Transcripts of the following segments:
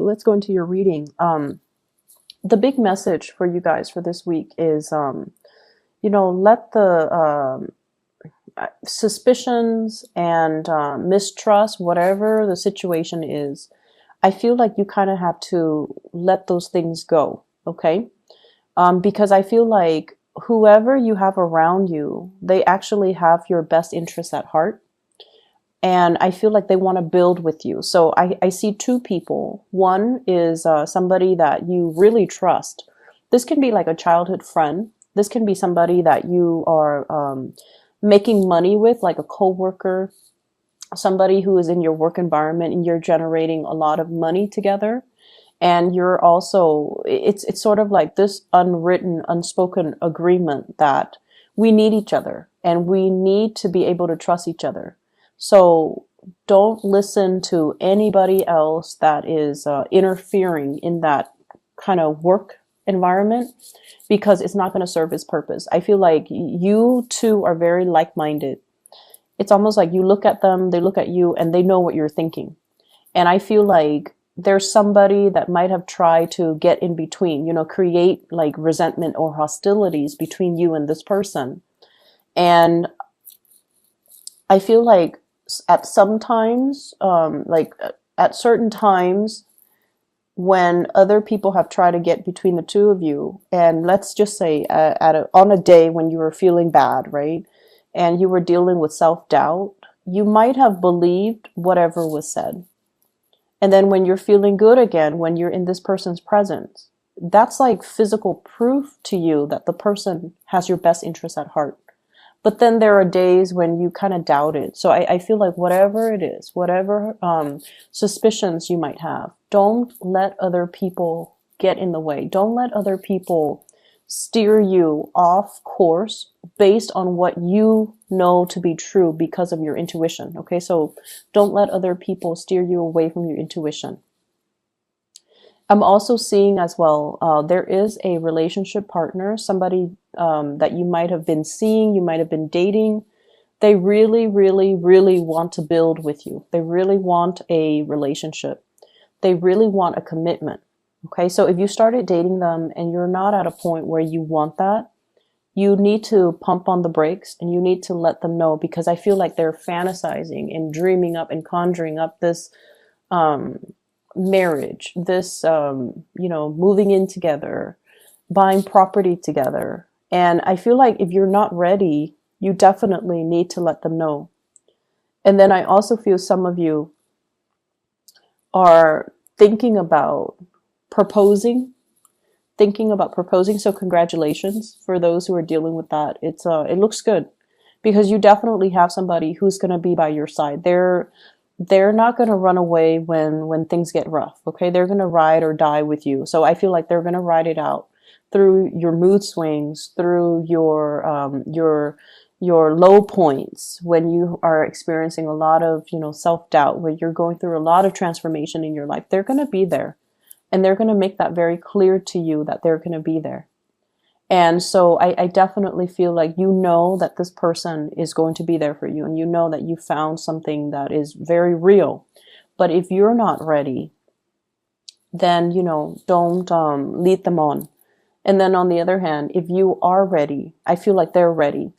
let's go into your reading. The big message for you guys for this week is, let the suspicions and mistrust, whatever the situation is, I feel like you kind of have to let those things go, okay? Because I feel like whoever you have around you, they actually have your best interests at heart. And I feel like they want to build with you. So I see two people. One is somebody that you really trust. This can be like a childhood friend. This can be somebody that you are making money with, like a coworker, somebody who is in your work environment, and you're generating a lot of money together. And you're also, it's sort of like this unwritten, unspoken agreement that we need each other and we need to be able to trust each other. So don't listen to anybody else that is interfering in that kind of work environment, because it's not going to serve its purpose. I feel like you two are very like-minded. It's almost like you look at them, they look at you, and they know what you're thinking. And I feel like there's somebody that might have tried to get in between, create like resentment or hostilities between you and this person. And I feel like at some times, at certain times, when other people have tried to get between the two of you, and let's just say on a day when you were feeling bad, right? And you were dealing with self-doubt, you might have believed whatever was said. And then when you're feeling good again, when you're in this person's presence, that's like physical proof to you that the person has your best interest at heart. But then there are days when you kind of doubt it. So I feel like whatever it is, whatever suspicions you might have, don't let other people get in the way. Don't let other people steer you off course based on what you know to be true because of your intuition. Okay, so don't let other people steer you away from your intuition. I'm also seeing as well, there is a relationship partner, somebody that you might have been seeing, you might have been dating. They really, really, really want to build with you. They really want a relationship. They really want a commitment. Okay, so if you started dating them and you're not at a point where you want that, you need to pump on the brakes and you need to let them know, because I feel like they're fantasizing and dreaming up and conjuring up this marriage, this, moving in together, buying property together. And I feel like if you're not ready, you definitely need to let them know. And then I also feel some of you are thinking about proposing. So congratulations for those who are dealing with that. It looks good, because you definitely have somebody who's going to be by your side. They're not going to run away when things get rough. Okay. They're going to ride or die with you. So I feel like they're going to ride it out through your mood swings, through your low points, when you are experiencing a lot of, self-doubt, when you're going through a lot of transformation in your life. They're going to be there. And they're going to make that very clear to you that they're going to be there. And so I definitely feel like that this person is going to be there for you, and that you found something that is very real. But if you're not ready, then, don't lead them on. And then on the other hand, if you are ready, I feel like they're ready.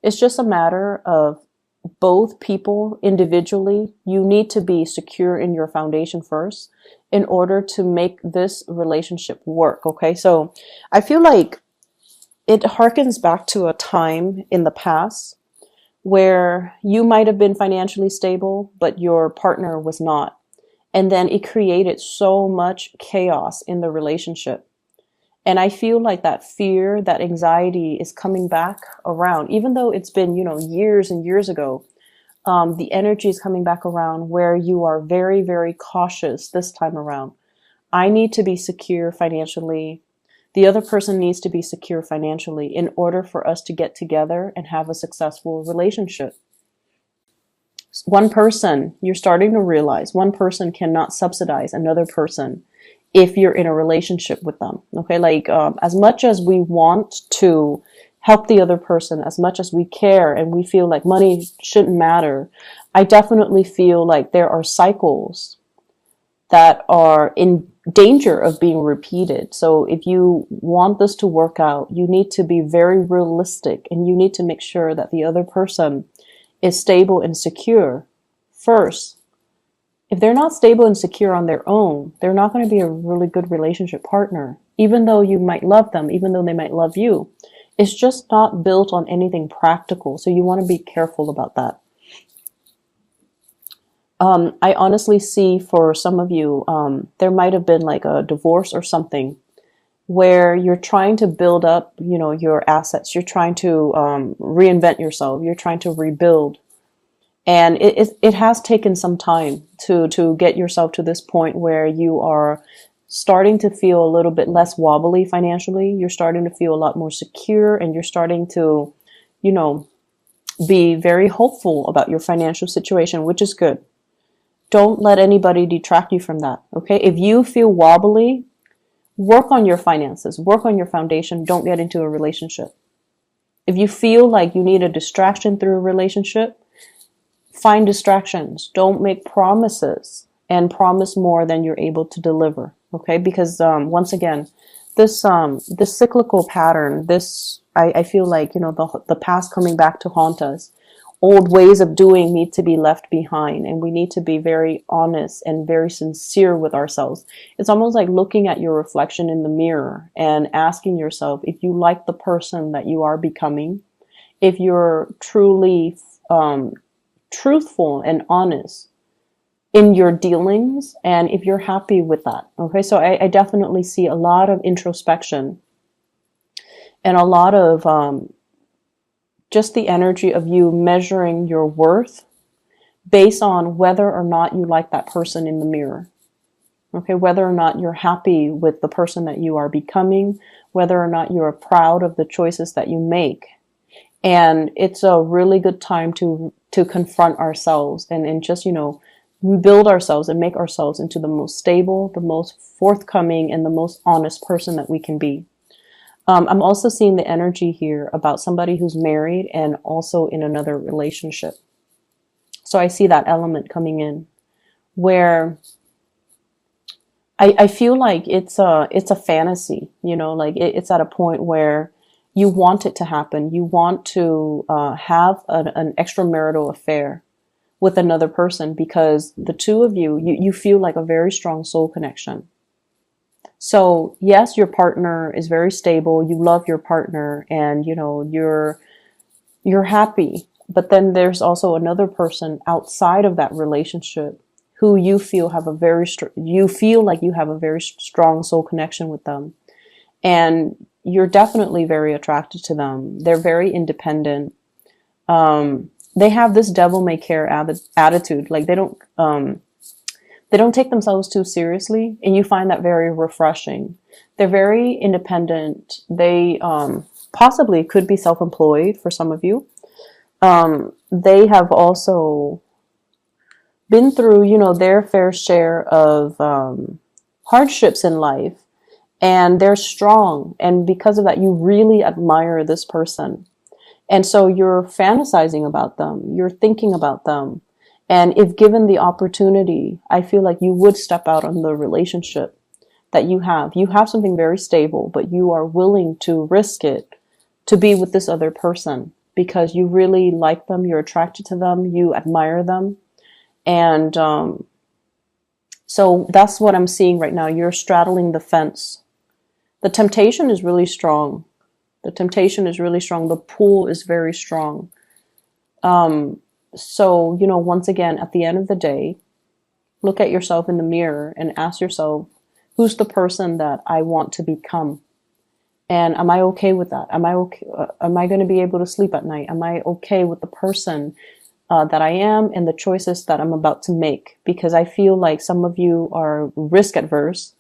It's just a matter of both people individually. You need to be secure in your foundation first in order to make this relationship work. Okay. So I feel like it harkens back to a time in the past where you might have been financially stable, but your partner was not. And then it created so much chaos in the relationship. And I feel like that fear, that anxiety is coming back around, even though it's been, years and years ago. The energy is coming back around where you are very, very cautious this time around. I need to be secure financially. The other person needs to be secure financially in order for us to get together and have a successful relationship. One person, you're starting to realize, one person cannot subsidize another person if you're in a relationship with them. Okay, as much as we want to help the other person, as much as we care and we feel like money shouldn't matter, I definitely feel like there are cycles that are in danger of being repeated. So if you want this to work out, you need to be very realistic, and you need to make sure that the other person is stable and secure first. If they're not stable and secure on their own, they're not going to be a really good relationship partner. Even though you might love them, even though they might love you, it's just not built on anything practical. So you want to be careful about that. I honestly see for some of you, there might have been like a divorce or something where you're trying to build up, your assets. You're trying to reinvent yourself. You're trying to rebuild. And it has taken some time to get yourself to this point where you are starting to feel a little bit less wobbly financially. You're starting to feel a lot more secure, and you're starting to, be very hopeful about your financial situation, which is good. Don't let anybody detract you from that. Okay. If you feel wobbly, work on your finances, work on your foundation. Don't get into a relationship. If you feel like you need a distraction through a relationship, find distractions. Don't make promises and promise more than you're able to deliver. Okay. Because, once again, this cyclical pattern, I feel like, the past coming back to haunt us. Old ways of doing need to be left behind, and we need to be very honest and very sincere with ourselves. It's almost like looking at your reflection in the mirror and asking yourself if you like the person that you are becoming, if you're truly truthful and honest in your dealings, and if you're happy with that. Okay, so I definitely see a lot of introspection and a lot of just the energy of you measuring your worth based on whether or not you like that person in the mirror. Okay, whether or not you're happy with the person that you are becoming, whether or not you are proud of the choices that you make. And it's a really good time to confront ourselves and just, build ourselves and make ourselves into the most stable, the most forthcoming, and the most honest person that we can be. I'm also seeing the energy here about somebody who's married and also in another relationship. So I see that element coming in where I feel like it's a fantasy, like it's at a point where you want it to happen. You want to have an extramarital affair with another person because the two of you feel like a very strong soul connection. So yes, your partner is very stable. You love your partner, and you're happy. But then there's also another person outside of that relationship who you feel you feel like you have a very strong soul connection with them, and you're definitely very attracted to them. They're very independent. They have this devil may care attitude. Like they don't take themselves too seriously, and you find that very refreshing. They're very independent. They possibly could be self-employed for some of you. They have also been through, their fair share of hardships in life, and they're strong. And because of that, you really admire this person. And so you're fantasizing about them. You're thinking about them. And if given the opportunity, I feel like you would step out on the relationship that you have. You have something very stable, but you are willing to risk it to be with this other person because you really like them, you're attracted to them, you admire them. And so that's what I'm seeing right now. You're straddling the fence. The temptation is really strong. The temptation is really strong. The pull is very strong. So, once again, at the end of the day, look at yourself in the mirror and ask yourself, who's the person that I want to become? And am I okay with that? Am I okay? Am I going to be able to sleep at night? Am I okay with the person that I am and the choices that I'm about to make? Because I feel like some of you are risk adverse.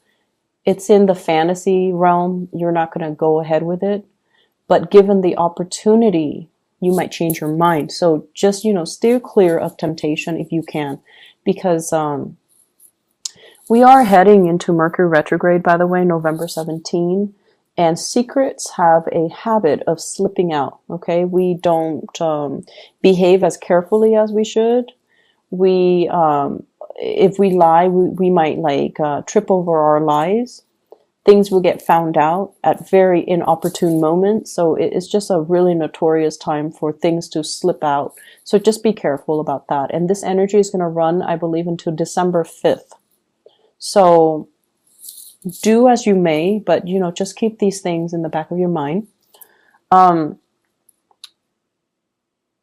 It's in the fantasy realm. You're not going to go ahead with it. But given the opportunity, you might change your mind. So just, steer clear of temptation if you can, because we are heading into Mercury retrograde, by the way, November 17, and secrets have a habit of slipping out. Okay. We don't behave as carefully as we should. We if we lie, we might like trip over our lies. Things will get found out at very inopportune moments. So it's just a really notorious time for things to slip out. So just be careful about that. And this energy is going to run, I believe, until December 5th. So do as you may, but just keep these things in the back of your mind.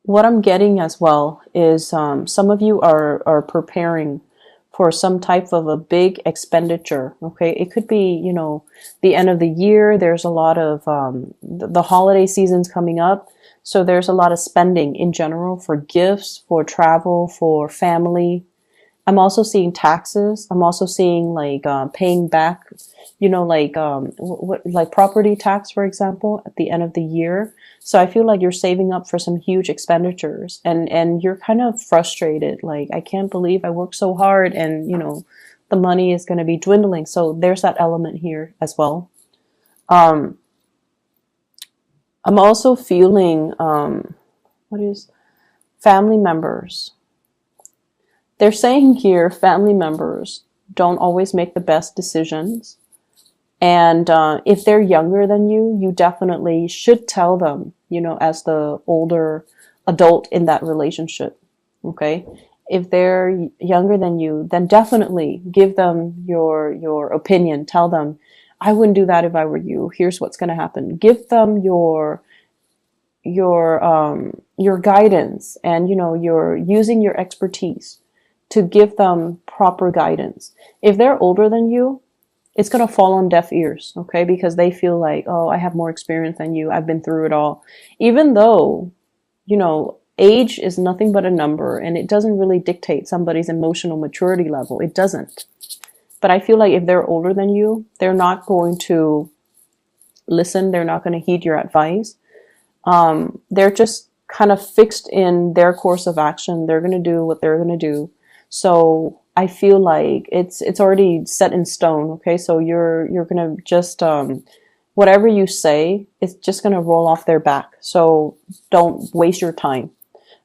What I'm getting as well is some of you are preparing for some type of a big expenditure. Okay, it could be the end of the year. There's a lot of the holiday season's coming up, so there's a lot of spending in general for gifts, for travel, for family. I'm also seeing taxes. I'm also seeing like paying back, like property tax, for example, at the end of the year. So I feel like you're saving up for some huge expenditures, and you're kind of frustrated. Like, I can't believe I worked so hard, and the money is going to be dwindling. So there's that element here as well. I'm also feeling family members. They're saying here, family members don't always make the best decisions. And if they're younger than you, you definitely should tell them, as the older adult in that relationship. Okay? If they're younger than you, then definitely give them your opinion. Tell them, I wouldn't do that if I were you. Here's what's going to happen. Give them your guidance, and you're using your expertise to give them proper guidance. If they're older than you, it's going to fall on deaf ears, okay? Because they feel like, oh, I have more experience than you. I've been through it all. Even though, age is nothing but a number, and it doesn't really dictate somebody's emotional maturity level. It doesn't. But I feel like if they're older than you, they're not going to listen. They're not going to heed your advice. They're just kind of fixed in their course of action. They're going to do what they're going to do. So I feel like it's already set in stone. Okay. So you're going to just, whatever you say, it's just going to roll off their back. So don't waste your time.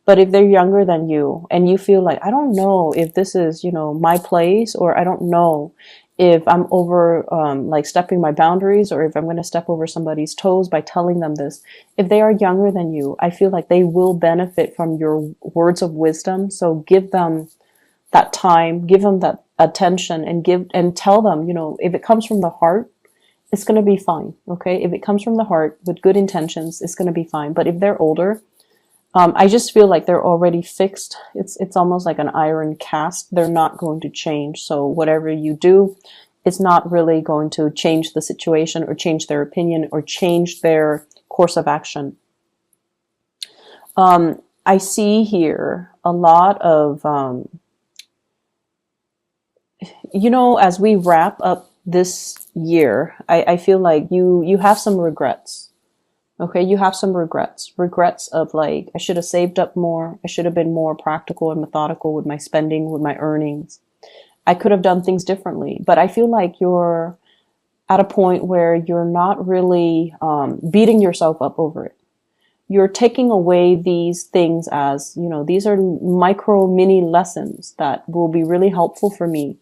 But if they're younger than you and you feel like, I don't know if this is, my place, or I don't know if I'm over, like stepping my boundaries, or if I'm going to step over somebody's toes by telling them this. If they are younger than you, I feel like they will benefit from your words of wisdom. So give them that time, give them that attention, and tell them, if it comes from the heart, it's going to be fine. Okay. If it comes from the heart with good intentions, it's going to be fine. But if they're older, I just feel like they're already fixed. It's almost like an iron cast. They're not going to change. So whatever you do, it's not really going to change the situation, or change their opinion, or change their course of action. I see here a lot of, as we wrap up this year, I feel like you have some regrets. Okay, you have some regrets of like, I should have saved up more. I should have been more practical and methodical with my spending, with my earnings. I could have done things differently, but I feel like you're at a point where you're not really beating yourself up over it. You're taking away these things as, these are micro mini lessons that will be really helpful for me.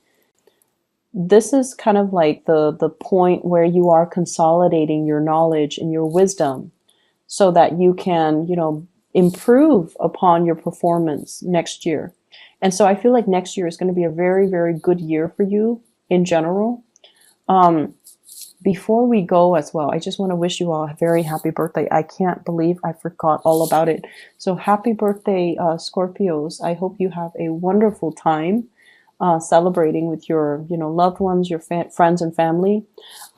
This is kind of like the point where you are consolidating your knowledge and your wisdom so that you can, improve upon your performance next year. And so I feel like next year is going to be a very, very good year for you in general. Before we go as well, I just want to wish you all a very happy birthday. I can't believe I forgot all about it. So happy birthday, Scorpios. I hope you have a wonderful time celebrating with your, loved ones, your friends and family.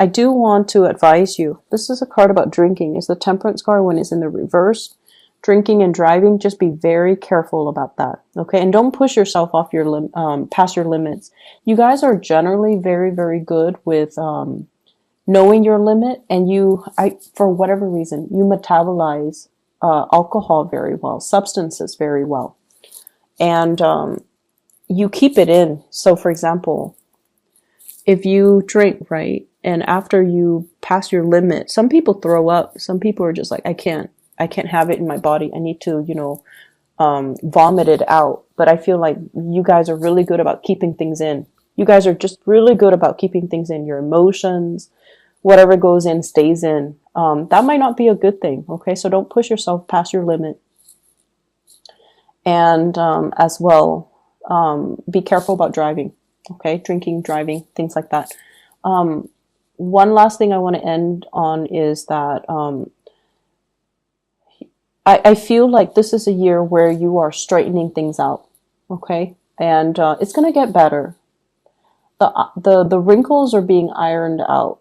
I do want to advise you. This is a card about drinking. It's the Temperance card when it's in the reverse. Drinking and driving, just be very careful about that. Okay, and don't push yourself off your past your limits. You guys are generally very, very good with knowing your limit, and for whatever reason, you metabolize alcohol very well, substances very well, and you keep it in. So for example, if you drink, right, and after you pass your limit, some people throw up. Some people are just like, I can't have it in my body. I need to, vomited out. But I feel like you guys are really good about keeping things in. You guys are just really good about keeping things in. Your emotions, whatever goes in stays in. That might not be a good thing. Okay, so don't push yourself past your limit. And as well, be careful about driving. Okay, drinking, driving, things like that. One last thing I want to end on is that I feel like this is a year where you are straightening things out. Okay, and it's going to get better. The wrinkles are being ironed out.